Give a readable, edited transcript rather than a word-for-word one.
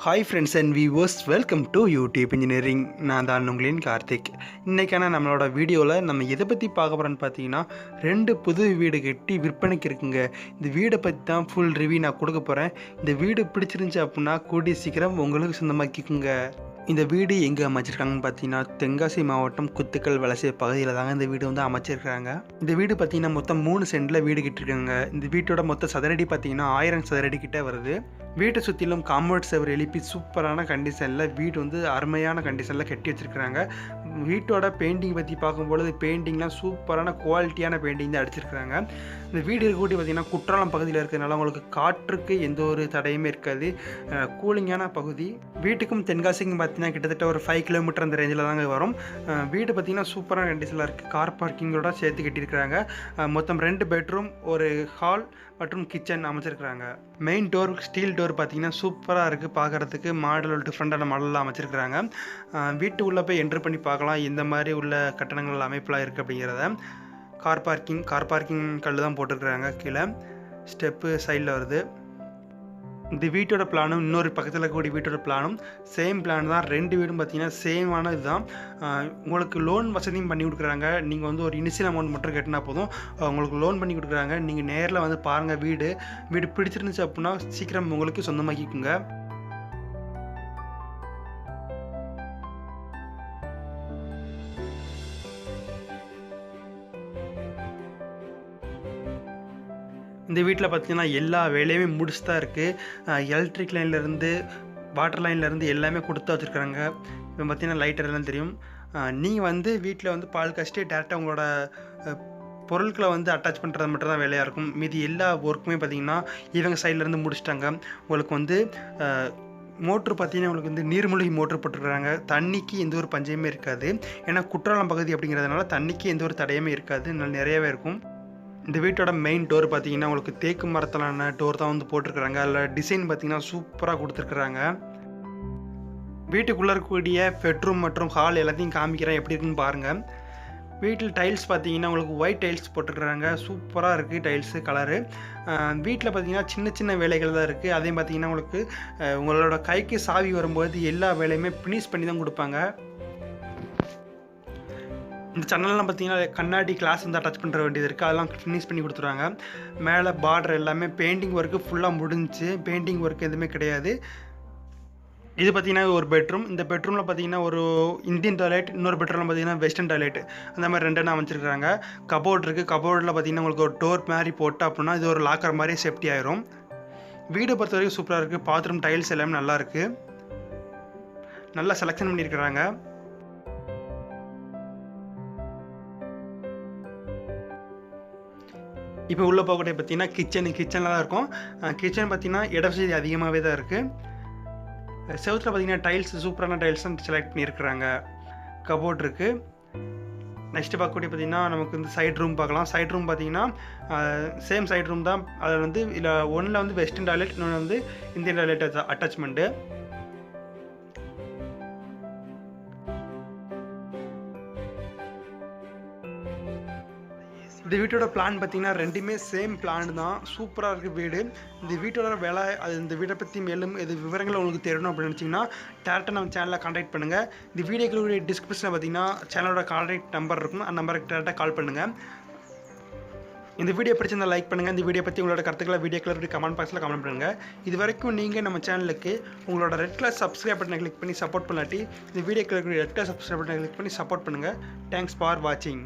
Hi friends and viewers, welcome to YouTube engineering. நான் தான் உங்களின் கார்த்திக். இன்றைக்கான நம்மளோட வீடியோவில் நம்ம எதை பற்றி பார்க்க போகிறோன்னு பார்த்தீங்கன்னா, 2 புது வீடு கட்டி விற்பனைக்கு இருக்குங்க. இந்த வீடை பற்றி தான் ஃபுல் ரிவ்யூ நான் கொடுக்க போகிறேன். இந்த வீடு பிடிச்சிருந்துச்சி அப்படின்னா கூடிய சீக்கிரம் உங்களுக்கு சொந்தமாக்கிக்குங்க. இந்த வீடு எங்கே அமைச்சிருக்காங்கன்னு பார்த்தீங்கன்னா, தென்காசி மாவட்டம் குத்துக்கல் வலசை பகுதியில் தாங்க இந்த வீடு வந்து அமைச்சிருக்காங்க. இந்த வீடு பார்த்தீங்கன்னா மொத்தம் 3 சென்டில் வீடு கட்டிருக்காங்க. இந்த வீட்டோட மொத்த சதுரடி பார்த்தீங்கன்னா 1000 சதுரடி கிட்டே வருது. வீட்டை சுற்றிலும் காம்பவுண்ட் செவர் எழுப்பி சூப்பரான கண்டிஷனில் வீடு வந்து அருமையான கண்டிஷனில் கட்டி வச்சுருக்குறாங்க. வீட்டோட பெயிண்டிங் பற்றி பார்க்கும்பொழுது பெயிண்டிங்லாம் சூப்பரான குவாலிட்டியான பெயிண்டிங் தான் அடிச்சிருக்கிறாங்க. இந்த வீடு இருக்கக்கூடிய பார்த்திங்கன்னா குற்றாலம் பகுதியில் இருக்கிறதுனால உங்களுக்கு காற்றுக்கு எந்த ஒரு தடையுமே இருக்காது. கூலிங்கான பகுதி. வீட்டுக்கும் தென்காசிக்கும் பார்த்திங்கன்னா கிட்டத்தட்ட ஒரு 5 கிலோமீட்டர் அந்த ரேஞ்சில் தாங்க வரும். வீடு பார்த்திங்கன்னா சூப்பரான கண்டிஷனில் இருக்குது. கார் பார்க்கிங்கோட சேர்த்து கட்டியிருக்கிறாங்க. மொத்தம் 2 பெட்ரூம், ஒரு ஹால் மற்றும் கிச்சன் அமைச்சிருக்கிறாங்க. மெயின் டோர் ஸ்டீல் டோர் பார்த்திங்கன்னா சூப்பராக இருக்குது. பார்க்குறதுக்கு மாடல் டிஃப்ரெண்ட்டான மாடலில் அமைச்சிருக்கிறாங்க. வீட்டு உள்ளே போய் என்ட்ரு பண்ணி பார்க்கலாம் இந்த மாதிரி உள்ள கட்டணங்கள் அமைப்பெலாம் இருக்குது அப்படிங்கிறத. கார் பார்க்கிங் கல் தான் போட்டிருக்கிறாங்க. கீழே ஸ்டெப்பு சைடில் வருது. இந்த வீட்டோட பிளானும் இன்னொரு பக்கத்தில் இருக்கக்கூடிய வீட்டோட பிளானும் சேம் பிளான் தான். 2 வீடும் பார்த்திங்கன்னா சேமான இதுதான். உங்களுக்கு லோன் வசதியும் பண்ணி கொடுக்குறாங்க. நீங்கள் வந்து ஒரு இனிஷியல் அமௌண்ட் மட்டும் கட்டினா போதும், உங்களுக்கு லோன் பண்ணி கொடுக்குறாங்க. நீங்கள் நேரில் வந்து பாருங்கள். வீடு பிடிச்சிருந்துச்சு அப்படின்னா சீக்கிரம் உங்களுக்கு சொந்தமாக்கிக்குங்க. இந்த வீட்டில் பார்த்திங்கன்னா எல்லா வேலையுமே முடிச்சு தான் இருக்குது. எலக்ட்ரிக் லைன்லேருந்து வாட்டர் லைன்லேருந்து எல்லாமே கொடுத்து வச்சுருக்குறாங்க. இப்போ பார்த்திங்கன்னா லைட்டர் எல்லாம் தெரியும். நீங்கள் வந்து வீட்டில் வந்து பால் காய்ச்சிட்டு டேரெக்டாக உங்களோட பொருட்களை வந்து அட்டாச் பண்ணுறது மட்டும் தான் வேலையாக இருக்கும். மீதி எல்லா ஒர்க்குமே பார்த்திங்கன்னா இவங்க சைட்லேருந்து முடிச்சிட்டாங்க. உங்களுக்கு வந்து மோட்ரு பார்த்திங்கன்னா உங்களுக்கு வந்து நீர்மூழ்கி மோட்ரு போட்டுருக்குறாங்க. தண்ணிக்கு எந்த ஒரு பஞ்சமே இருக்காது. ஏன்னா குற்றாலம் பகுதி அப்படிங்கிறதுனால தண்ணிக்கு எந்த ஒரு தடையுமே இருக்காது. நல்லா நிறையவே இருக்கும். இந்த வீட்டோட மெயின் டோர் பார்த்தீங்கன்னா உங்களுக்கு தேக்கு மரத்திலான டோர் தான் வந்து போட்டிருக்கிறாங்க. அதில் டிசைன் பார்த்தீங்கன்னா சூப்பராக கொடுத்துருக்குறாங்க. வீட்டுக்குள்ளே இருக்கக்கூடிய பெட்ரூம் மற்றும் ஹால் எல்லாத்தையும் காமிக்கிறேன், எப்படி இருக்குன்னு பாருங்கள். வீட்டில் டைல்ஸ் பார்த்தீங்கன்னா உங்களுக்கு ஒயிட் டைல்ஸ் போட்டிருக்குறாங்க. சூப்பராக இருக்குது டைல்ஸு கலரு. வீட்டில் பார்த்தீங்கன்னா சின்ன சின்ன வேலைகள் தான் இருக்குது. அதையும் பார்த்தீங்கன்னா உங்களுக்கு உங்களோட கைக்கு சாவி வரும்போது எல்லா வேலையுமே ஃபினிஷ் பண்ணி தான் கொடுப்பாங்க. இந்த சேனல்லாம் பார்த்தீங்கன்னா கண்ணாடி கிளாஸ் வந்து அட்டாச் பண்ணுற வேண்டியது இருக்குது. அதெல்லாம் ஃபினிஷ் பண்ணி கொடுத்துருவாங்க. மேலே பார்டர் எல்லாமே பெயிண்டிங் ஒர்க்கு ஃபுல்லாக முடிஞ்சு. பெயிண்டிங் ஒர்க் எதுவுமே கிடையாது. இது பார்த்திங்கன்னா ஒரு பெட்ரூம். இந்த பெட்ரூமில் பார்த்திங்கன்னா ஒரு இந்தியன் டாய்லெட், இன்னொரு பெட்ரூமில் பார்த்திங்கன்னா வெஸ்டர்ன் டாய்லெட், அந்த மாதிரி 2 அமைச்சிருக்காங்க. கபோர்ட் இருக்குது. கபோர்டில் பார்த்திங்கன்னா உங்களுக்கு ஒரு டோர் மாதிரி போட்டால் அப்படின்னா இது ஒரு லாக்கர் மாதிரி சேஃப்டி ஆயிரும். வீடை பொறுத்த வரைக்கும் சூப்பராக இருக்குது. பாத்ரூம் டைல்ஸ் எல்லாமே நல்லா இருக்குது. நல்லா செலெக்ஷன் பண்ணியிருக்கிறாங்க. இப்போ உள்ளே போகக்கூடிய பார்த்திங்கன்னா கிச்சனில் தான் இருக்கும். கிச்சன் பார்த்திங்கன்னா இட வசதி அதிகமாகவே தான் இருக்குது. செவுத்தில் பார்த்திங்கன்னா டைல்ஸ் சூப்பரான டைல்ஸ் தான் செலக்ட் பண்ணியிருக்கிறாங்க. கபோர்ட் இருக்குது. நெக்ஸ்ட்டு பார்க்கக்கூடிய பார்த்திங்கன்னா நமக்கு வந்து சைட் ரூம் பார்க்கலாம். சைட் ரூம் பார்த்திங்கன்னா சேம் சைட் ரூம் தான். அதில் வந்து இல்லை ஒன்றில் வந்து வெஸ்டர்ன் டாய்லெட், இன்னொன்று வந்து இந்தியன் டாய்லெட் அட்டாச்மெண்ட்டு. இந்த வீட்டோட பிளான் பார்த்திங்கன்னா 2மே சேம் பிளான் தான். சூப்பராக இருக்குது வீடு. இந்த வீட்டோட வேலை இந்த வீட்டை பற்றி மேலும் இது விவரங்கள் உங்களுக்கு தெரியணும் அப்படின்னு நினச்சிங்கன்னா டேரெக்டாக நம்ம சேனலில் கான்டாக்ட் பண்ணுங்கள். இந்த வீடியோக்களுடைய டிஸ்கிரிப்ஷனில் பார்த்திங்கன்னா சேனலோட கான்டாக்ட் நம்பர் இருக்கும். அந்த நம்பருக்கு டேரெக்டாக கால் பண்ணுங்கள். இந்த வீடியோ பிடிச்சிருந்தால் லைக் பண்ணுங்கள். இந்த வீடியோ பற்றி உங்களோட கருத்துக்களை வீடியோக்களை கமெண்ட் பாக்ஸில் கமெண்ட் பண்ணுங்கள். இது வரைக்கும் நீங்கள் நம்ம சேனலுக்கு உங்களோட ரெட் கலர் சப்ஸ்கிரைப் பட்டனை கிளிக் பண்ணி சப்போர்ட் பண்ணாட்டி இந்த வீடியோக்களுக்கு ரெட் கலர் சப்ஸ்கிரைப் பட்டனை கிளிக் பண்ணி சப்போர்ட் பண்ணுங்கள். தேங்க்ஸ் ஃபார் வாட்சிங்.